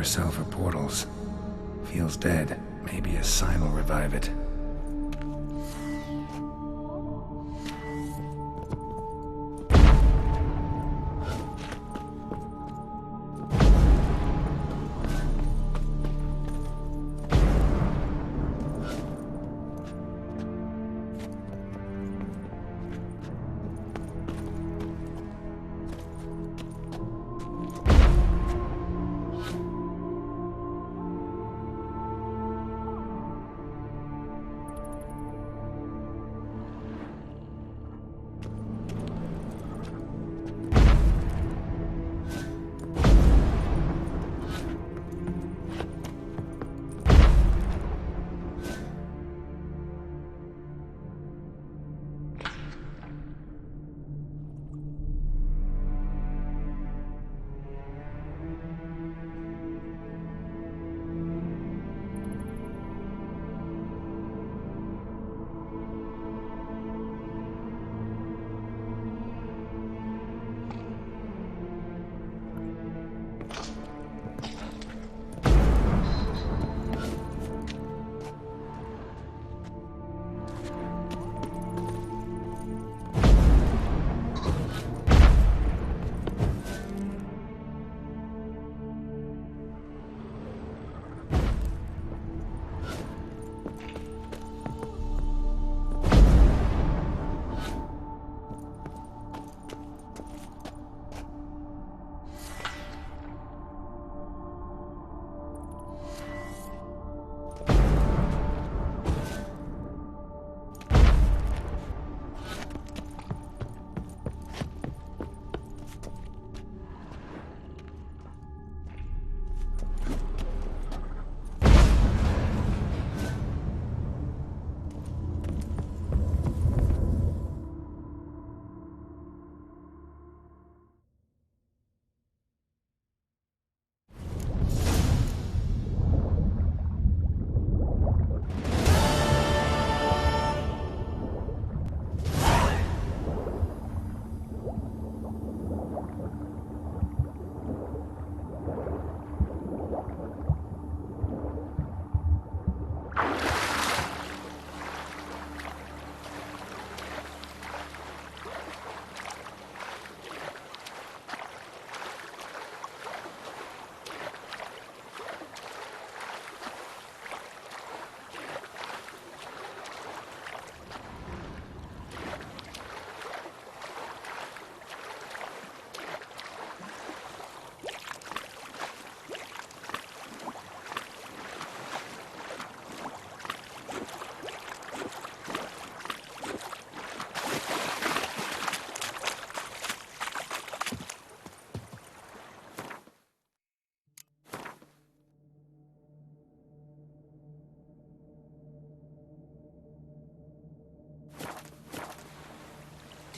poor cell for portals. Feels dead. Maybe a sign will revive it.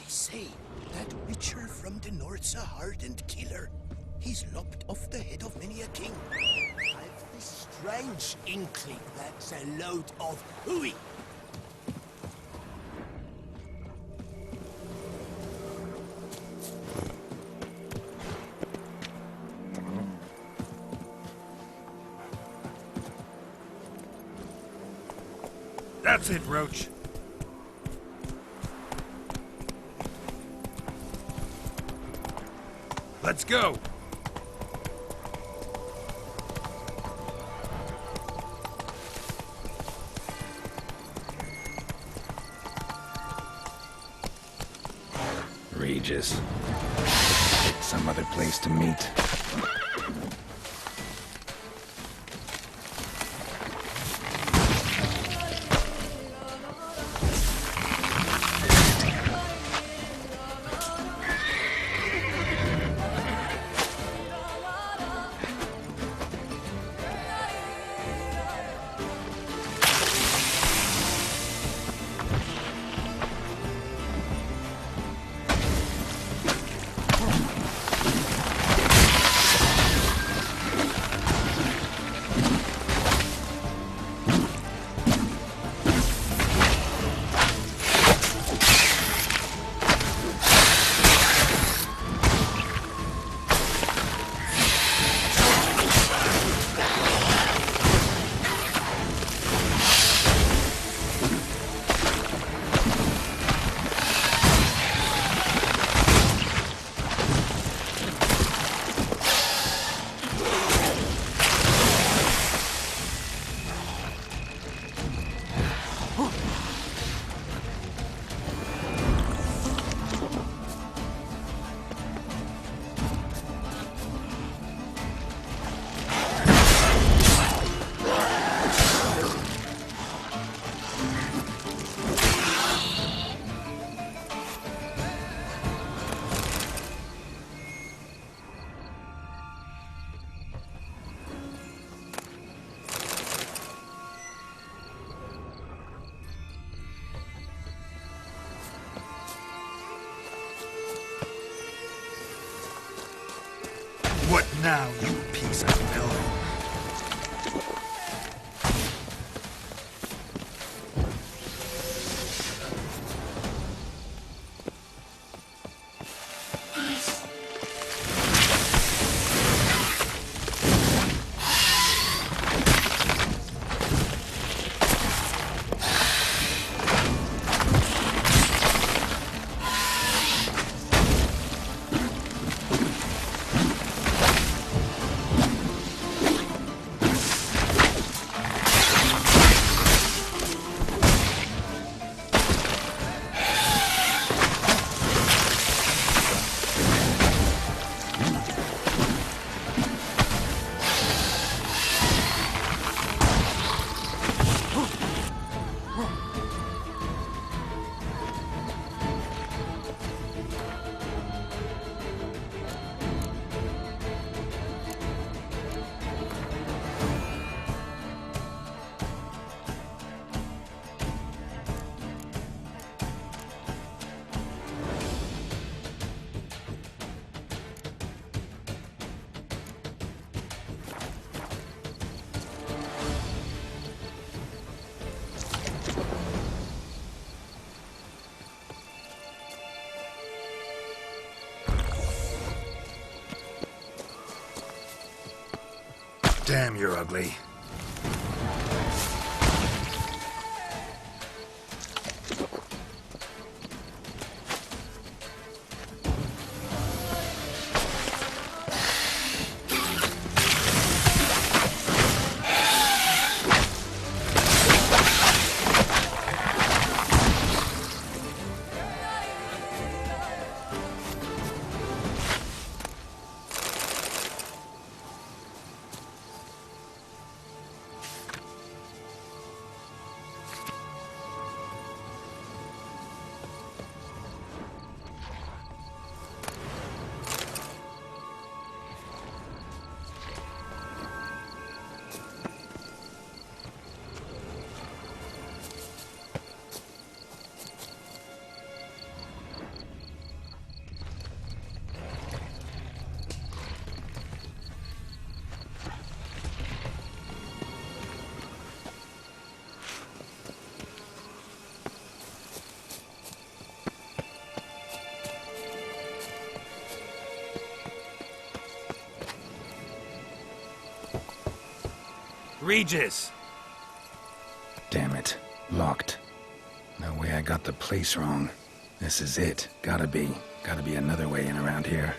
Say, that witcher from the North's a hardened killer. He's lopped off the head of many a king. I've this strange inkling that's a load of hooey. That's it, Roach. Let's go! Regis. Pick some other place to meet. now, you piece of filth. Damn, you're ugly. Regis! Damn it. Locked. No way I got the place wrong. This is it. Gotta be. Gotta be another way in around here.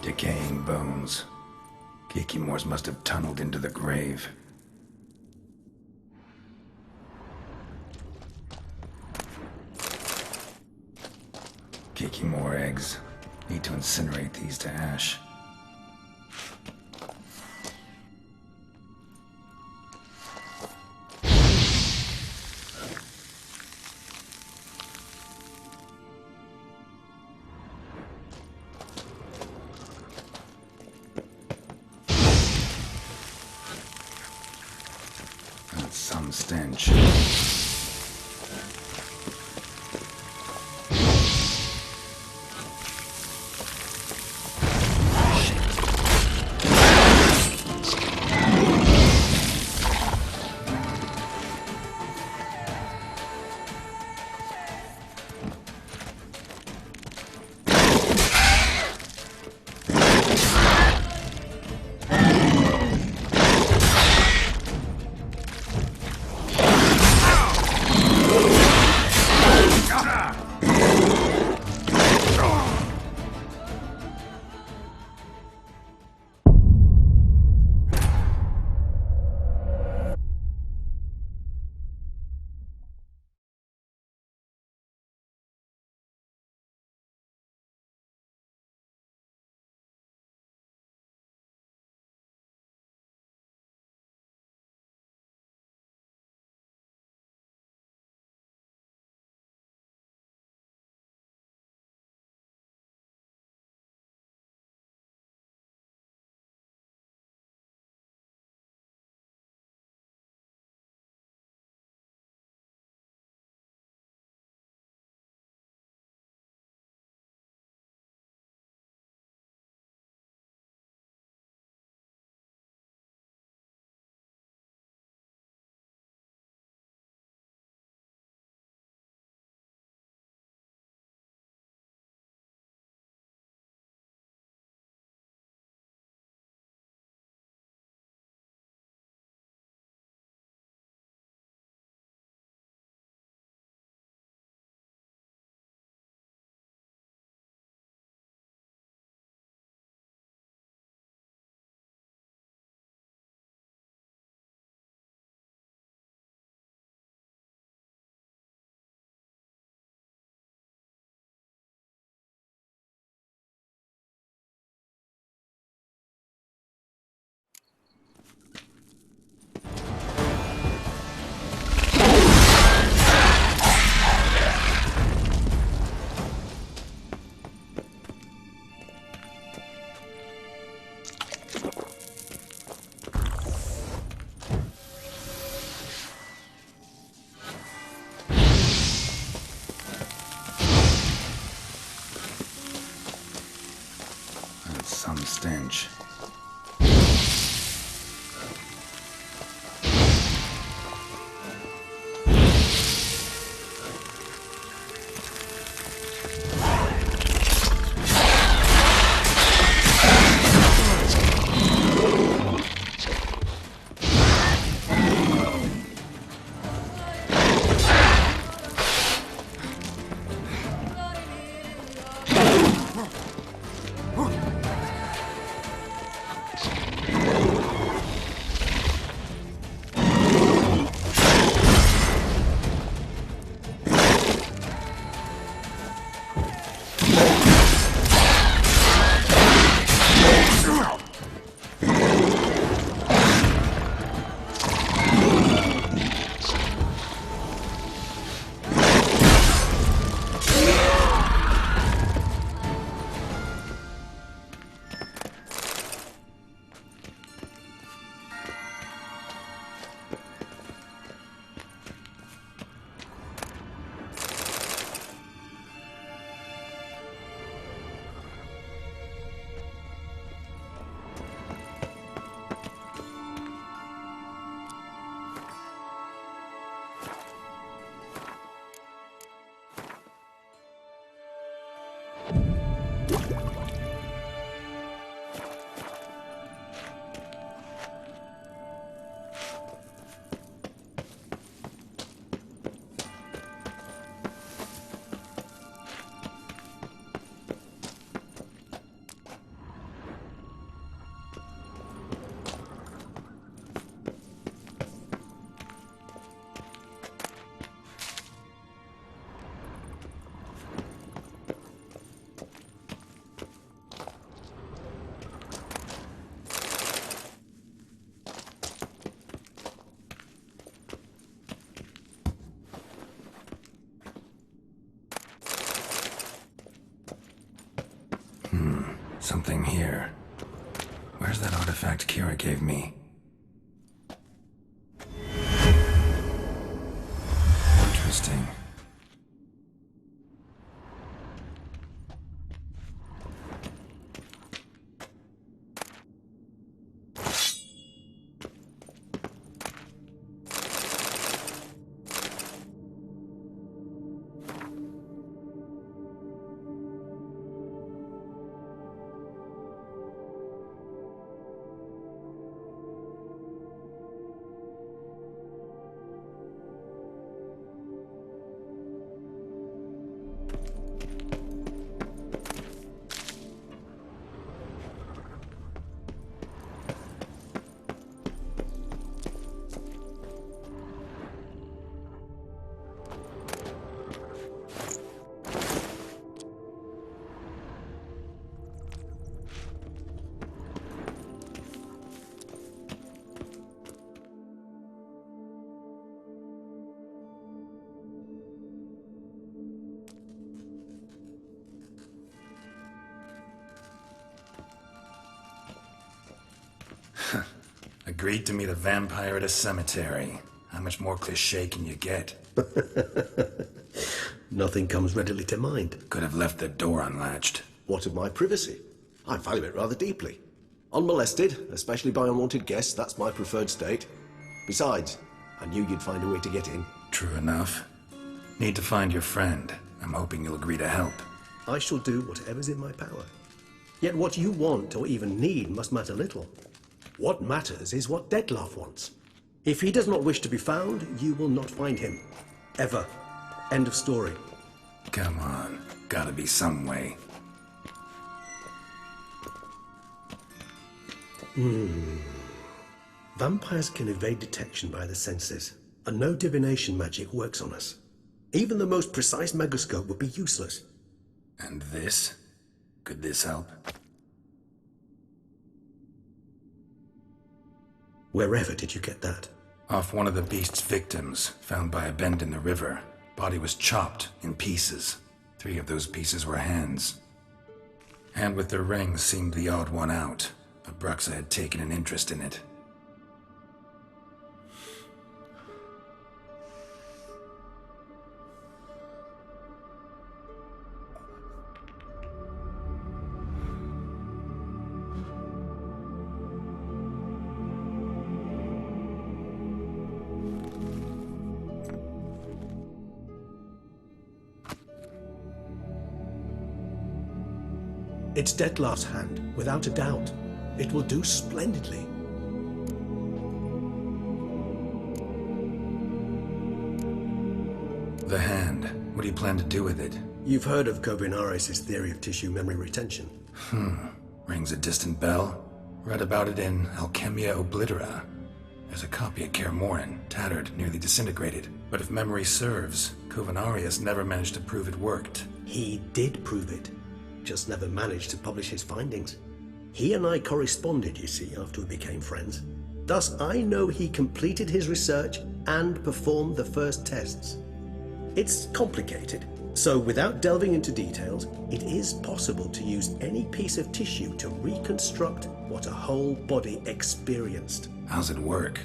Decaying bones. Kikimores must have tunneled into the grave. Kikimore eggs. Need to incinerate these to ash. stench. Some stench. Something here. Where's that artifact Kira gave me? Interesting. Agreed to meet a vampire at a cemetery. How much more cliché can you get? Nothing comes readily to mind. Could have left the door unlatched. What of my privacy? I value it rather deeply. Unmolested, especially by unwanted guests, that's my preferred state. Besides, I knew you'd find a way to get in. True enough. Need to find your friend. I'm hoping you'll agree to help. I shall do whatever's in my power. Yet what you want or even need must matter little. What matters is what Dettlaff wants. If he does not wish to be found, you will not find him. Ever. End of story. Come on. Gotta be some way. Vampires can evade detection by the senses, and no divination magic works on us. Even the most precise megascope would be useless. And this? Could this help? Wherever did you get that? Off one of the beast's victims, found by a bend in the river. Body was chopped in pieces. 3 of those pieces were hands. Hand with the ring seemed the odd one out, but Bruxa had taken an interest in it. It's Dettlaff's hand, without a doubt. It will do splendidly. The hand. What do you plan to do with it? You've heard of Kovinaris' theory of tissue memory retention. Rings a distant bell. Read about it in Alchemia Oblitera. There's a copy at Kaer Morhen, tattered, nearly disintegrated. But if memory serves, Kovinaris never managed to prove it worked. He did prove it, just never managed to publish his findings. He and I corresponded, you see, after we became friends. Thus, I know he completed his research and performed the first tests. It's complicated, so without delving into details, it is possible to use any piece of tissue to reconstruct what a whole body experienced. How's it work?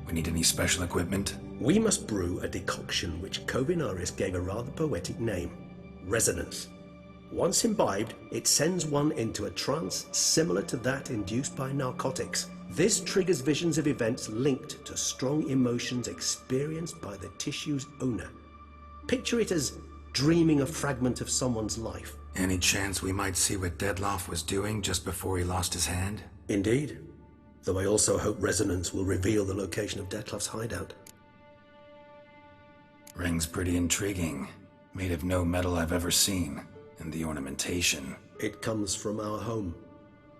We need any special equipment? We must brew a decoction which Kovinaris gave a rather poetic name: resonance. Once imbibed, it sends one into a trance similar to that induced by narcotics. This triggers visions of events linked to strong emotions experienced by the tissue's owner. Picture it as dreaming a fragment of someone's life. Any chance we might see what Dettlaff was doing just before he lost his hand? Indeed. Though I also hope resonance will reveal the location of Dettlaff's hideout. Ring's pretty intriguing. Made of no metal I've ever seen. And the ornamentation. It comes from our home,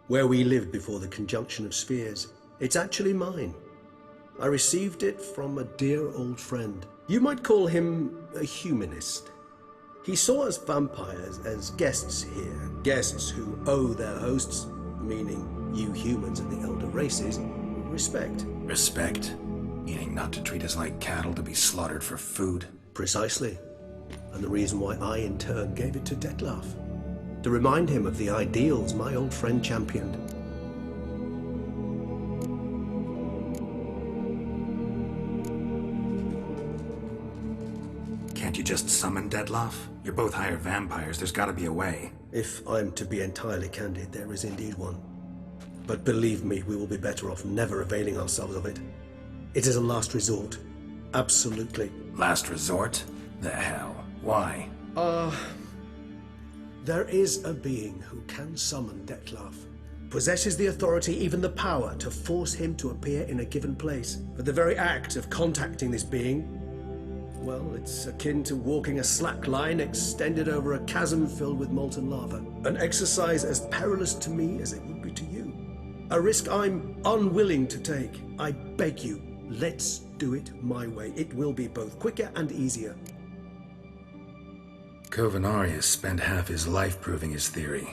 where we lived before the conjunction of spheres. It's actually mine. I received it from a dear old friend. You might call him a humanist. He saw us vampires as guests here, guests who owe their hosts, meaning you humans and the elder races, respect. Respect? Meaning not to treat us like cattle to be slaughtered for food? Precisely. And the reason why I, in turn, gave it to Dettlaff. To remind him of the ideals my old friend championed. you just summon Dettlaff? You're both hired vampires, there's gotta be a way. If I'm to be entirely candid, there is indeed one. But believe me, we will be better off never availing ourselves of it. It is a last resort. Absolutely. Last resort? The hell? Why? There is a being who can summon Dettlaff. Possesses the authority, even the power, to force him to appear in a given place. But the very act of contacting this being, well, it's akin to walking a slack line extended over a chasm filled with molten lava. An exercise as perilous to me as it would be to you. A risk I'm unwilling to take. I beg you, let's do it my way. It will be both quicker and easier. Covenarius spent half his life proving his theory.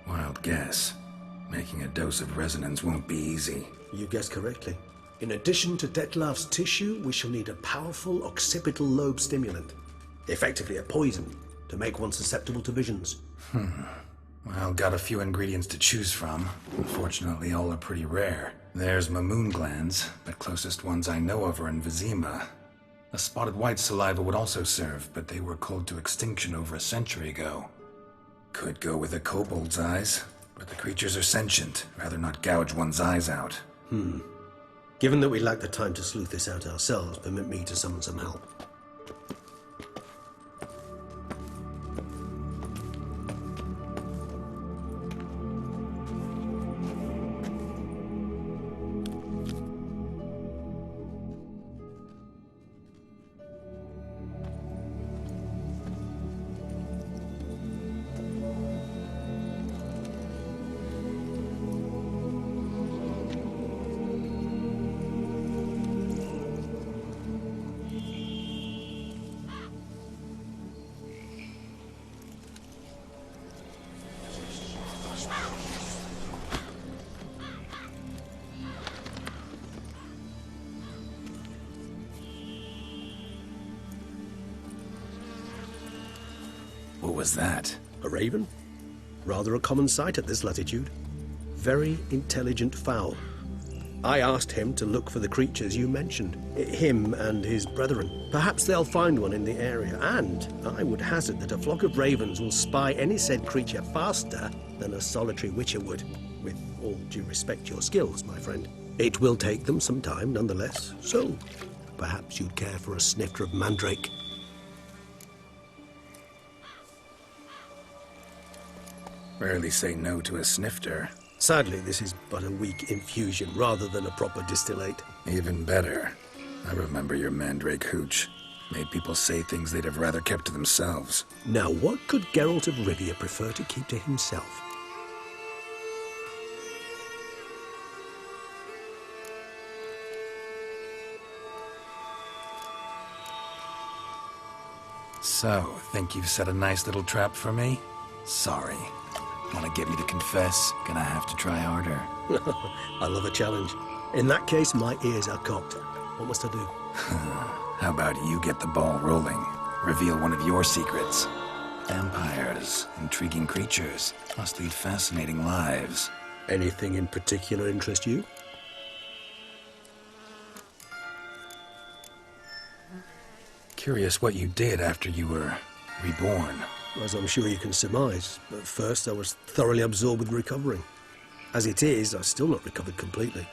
Wild guess. Making a dose of resonance won't be easy. You guessed correctly. In addition to Dettlaff's tissue, we shall need a powerful occipital lobe stimulant. Effectively a poison, to make one susceptible to visions. Well, got a few ingredients to choose from. Unfortunately, all are pretty rare. There's Mamoon glands, but closest ones I know of are in Vizima. A spotted white saliva would also serve, but they were cold to extinction over a century ago. Could go with a kobold's eyes, but the creatures are sentient. Rather not gouge one's eyes out. Given that we lack the time to sleuth this out ourselves, permit me to summon some help. What was that? A raven? Rather a common sight at this latitude. Very intelligent fowl. I asked him to look for the creatures you mentioned. Him and his brethren. Perhaps they'll find one in the area, and I would hazard that a flock of ravens will spy any said creature faster than a solitary witcher would. With all due respect to your skills, my friend. It will take them some time, nonetheless. So, perhaps you'd care for a snifter of mandrake. Rarely say no to a snifter. Sadly, this is but a weak infusion rather than a proper distillate. Even better. I remember your mandrake hooch. Made people say things they'd have rather kept to themselves. Now, what could Geralt of Rivia prefer to keep to himself? So, think you've set a nice little trap for me? Sorry. Want to get me to confess? Gonna have to try harder. I love a challenge. In that case, my ears are cocked. What must I do? How about you get the ball rolling? Reveal one of your secrets. Vampires, intriguing creatures, must lead fascinating lives. Anything in particular interest you? Curious what you did after you were reborn. As I'm sure you can surmise, but first I was thoroughly absorbed with recovering. As it is, I've still not recovered completely.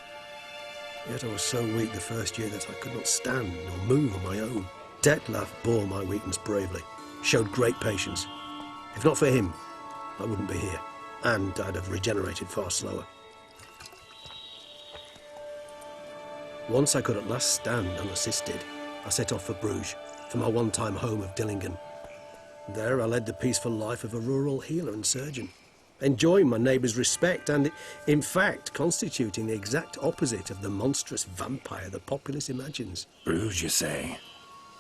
Yet I was so weak the first year that I could not stand or move on my own. Dettlaff bore my weakness bravely, showed great patience. If not for him, I wouldn't be here, and I'd have regenerated far slower. Once I could at last stand unassisted, I set off for Bruges, for my one-time home of Dillingen. There I led the peaceful life of a rural healer and surgeon, enjoying my neighbours' respect and, in fact, constituting the exact opposite of the monstrous vampire the populace imagines. Bruges, you say?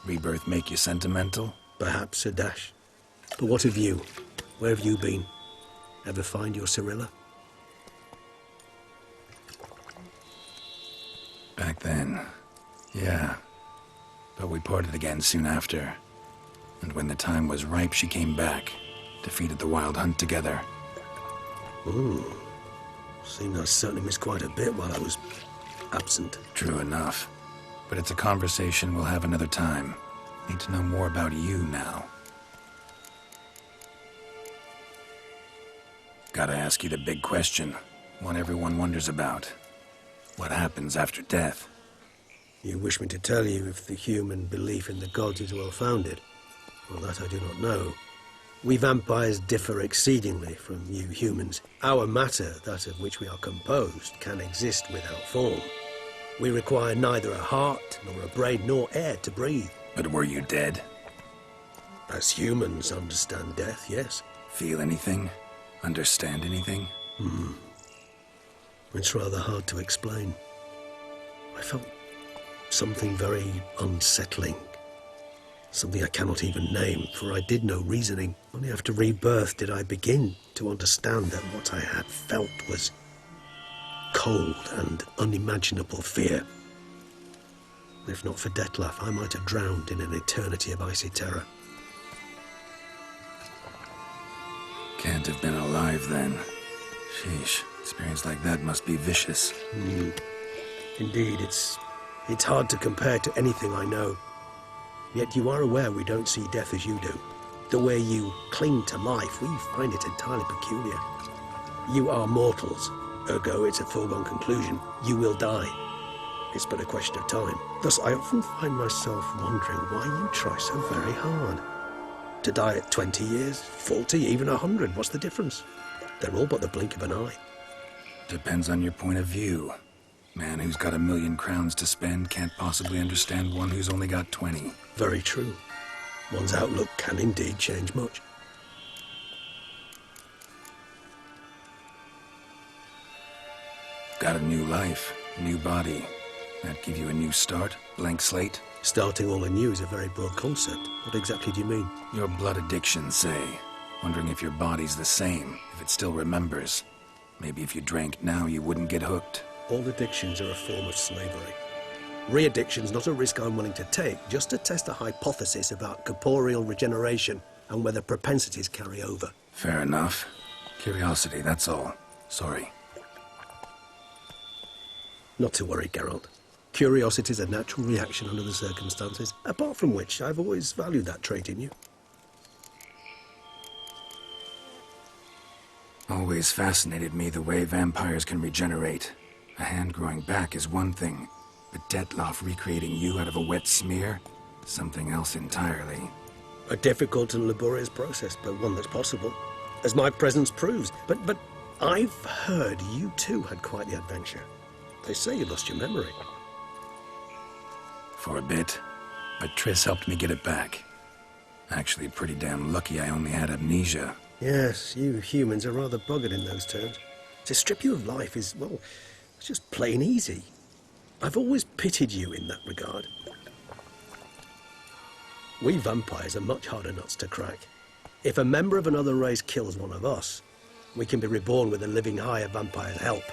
Rebirth make you sentimental? Perhaps a dash. But what of you? Where have you been? Ever find your Cirilla? Back then, yeah. But we parted again soon after. And when the time was ripe, she came back. Defeated the Wild Hunt together. Ooh. Seemed I certainly missed quite a bit while I was absent. True enough. But it's a conversation we'll have another time. Need to know more about you now. Gotta ask you the big question, one everyone wonders about. What happens after death? You wish me to tell you if the human belief in the gods is well founded? Well, that I do not know. We vampires differ exceedingly from you humans. Our matter, that of which we are composed, can exist without form. We require neither a heart, nor a brain, nor air to breathe. But were you dead? As humans understand death, yes. Feel anything? Understand anything? It's rather hard to explain. I felt something very unsettling. Something I cannot even name, for I did no reasoning. Only after rebirth did I begin to understand that what I had felt was cold and unimaginable fear. If not for Dettlaff, I might have drowned in an eternity of icy terror. Can't have been alive then. Sheesh, experience like that must be vicious. Indeed, it's hard to compare to anything I know. Yet you are aware we don't see death as you do. The way you cling to life, we find it entirely peculiar. You are mortals, ergo it's a foregone conclusion. You will die. It's but a question of time. Thus, I often find myself wondering why you try so very hard. To die at 20 years, 40, even 100, what's the difference? They're all but the blink of an eye. Depends on your point of view. Man who's got 1,000,000 crowns to spend can't possibly understand one who's only got 20. Very true. One's outlook can indeed change much. Got a new life, new body. That give you a new start? Blank slate? Starting all anew is a very broad concept. What exactly do you mean? Your blood addiction, say. Wondering if your body's the same, if it still remembers. Maybe if you drank now, you wouldn't get hooked. All addictions are a form of slavery. Re-addiction's not a risk I'm willing to take, just to test a hypothesis about corporeal regeneration and whether propensities carry over. Fair enough. Curiosity, that's all. Sorry. Not to worry, Geralt. Curiosity is a natural reaction under the circumstances, apart from which I've always valued that trait in you. Always fascinated me the way vampires can regenerate. A hand growing back is one thing, but Dettlaff recreating you out of a wet smear? Something else entirely. A difficult and laborious process, but one that's possible, as my presence proves. But I've heard you too had quite the adventure. They say you lost your memory. For a bit, but Triss helped me get it back. Actually, pretty damn lucky I only had amnesia. Yes, you humans are rather buggered in those terms. To strip you of life is, well, it's just plain easy. I've always pitied you in that regard. We vampires are much harder nuts to crack. If a member of another race kills one of us, we can be reborn with a living higher vampire's help.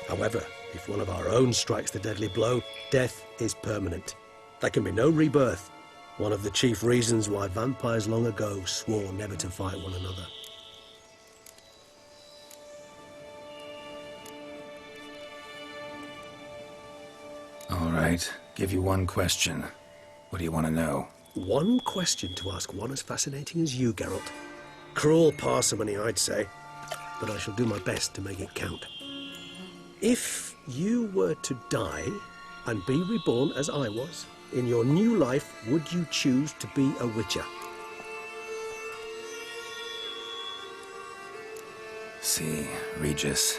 However, if one of our own strikes the deadly blow, death is permanent. There can be no rebirth. One of the chief reasons why vampires long ago swore never to fight one another. All right, give you one question. What do you want to know? One question to ask one as fascinating as you, Geralt. Cruel parsimony, I'd say, but I shall do my best to make it count. If you were to die and be reborn as I was, in your new life, would you choose to be a Witcher? See, Regis.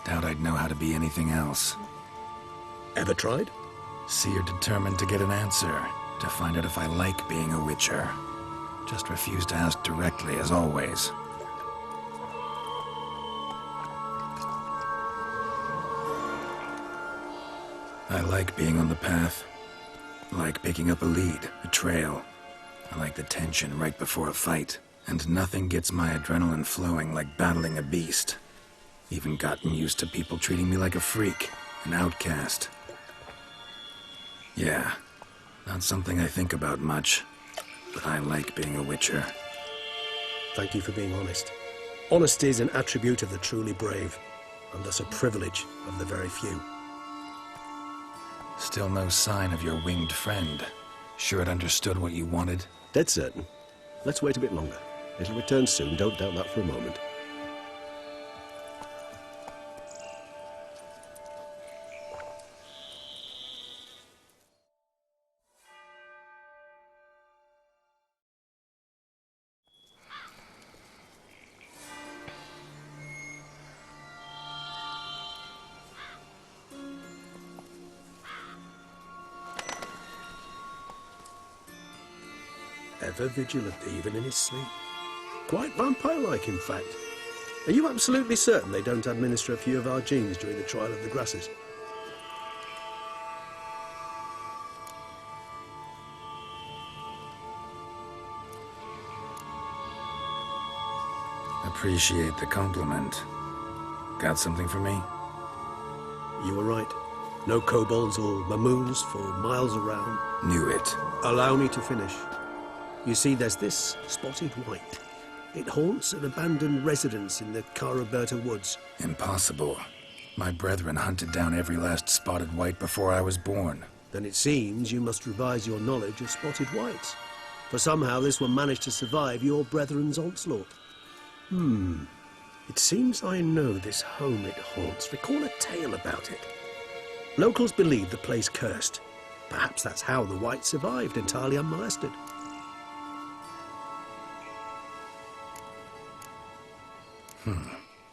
Doubt I'd know how to be anything else. Ever tried? See, you're determined to get an answer, to find out if I like being a Witcher. Just refuse to ask directly, as always. I like being on the path. I like picking up a lead, a trail. I like the tension right before a fight. And nothing gets my adrenaline flowing like battling a beast. Even gotten used to people treating me like a freak, an outcast. Yeah, not something I think about much, but I like being a Witcher. Thank you for being honest. Honesty is an attribute of the truly brave, and thus a privilege of the very few. Still no sign of your winged friend. Sure it understood what you wanted? Dead certain. Let's wait a bit longer. It'll return soon, don't doubt that for a moment. Ever vigilant, even in his sleep. Quite vampire-like, in fact. Are you absolutely certain they don't administer a few of our genes during the trial of the grasses? Appreciate the compliment. Got something for me? You were right. No kobolds or mamoons for miles around. Knew it. Allow me to finish. You see, there's this spotted white. It haunts an abandoned residence in the Caraberta woods. Impossible. My brethren hunted down every last spotted white before I was born. Then it seems you must revise your knowledge of spotted whites. For somehow this one managed to survive your brethren's onslaught. It seems I know this home it haunts. Recall a tale about it. Locals believe the place cursed. Perhaps that's how the whites survived entirely unmolested.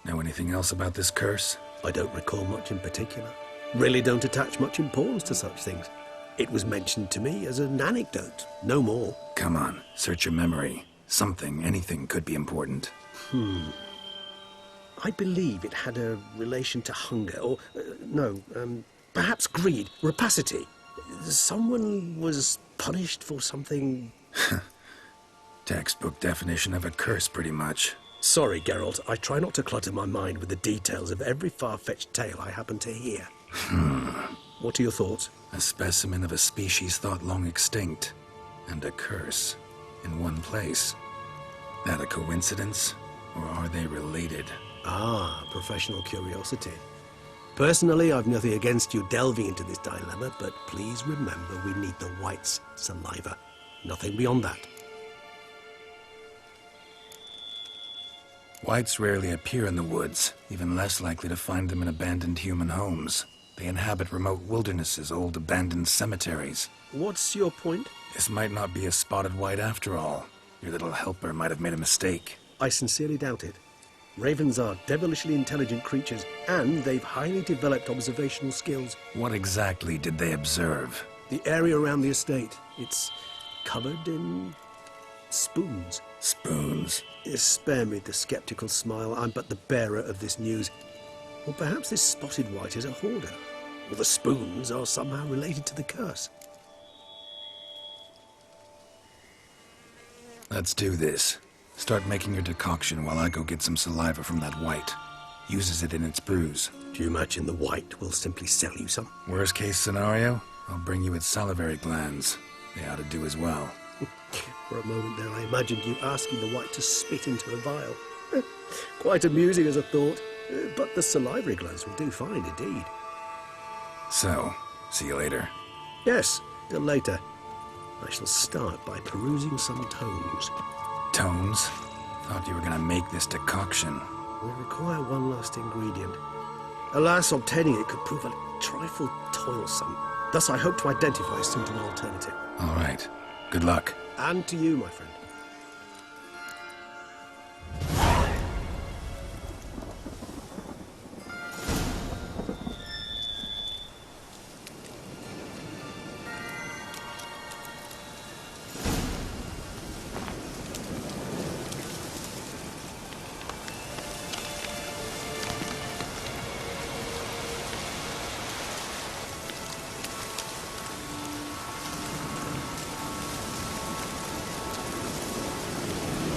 Know anything else about this curse? I don't recall much in particular. Really don't attach much importance to such things. It was mentioned to me as an anecdote, no more. Come on, search your memory. Something, anything could be important. I believe it had a relation to hunger, or, perhaps greed, rapacity. Someone was punished for something... Textbook definition of a curse, pretty much. Sorry, Geralt, I try not to clutter my mind with the details of every far-fetched tale I happen to hear. What are your thoughts? A specimen of a species thought long extinct, and a curse in one place. That a coincidence, or are they related? Ah, professional curiosity. Personally, I've nothing against you delving into this dilemma, but please remember we need the whites' saliva. Nothing beyond that. Whites rarely appear in the woods, even less likely to find them in abandoned human homes. They inhabit remote wildernesses, old abandoned cemeteries. What's your point? This might not be a spotted white after all. Your little helper might have made a mistake. I sincerely doubt it. Ravens are devilishly intelligent creatures, and they've highly developed observational skills. What exactly did they observe? The area around the estate, it's covered in spoons. Spoons? Spare me the skeptical smile. I'm but the bearer of this news. Or perhaps this spotted white is a hoarder. Or the spoons are somehow related to the curse. Let's do this. Start making your decoction while I go get some saliva from that white. Uses it in its brews. Do you imagine the white will simply sell you some? Worst case scenario, I'll bring you its salivary glands. They ought to do as well. For a moment there, I imagined you asking the white to spit into a vial. Quite amusing as a thought, but the salivary glands will do fine indeed. So, see you later. Yes, till later. I shall start by perusing some tomes. Tomes? Thought you were gonna make this decoction. We require one last ingredient. Alas, obtaining it could prove a trifle toilsome. Thus I hope to identify a suitable alternative. All right. Good luck. And to you, my friend.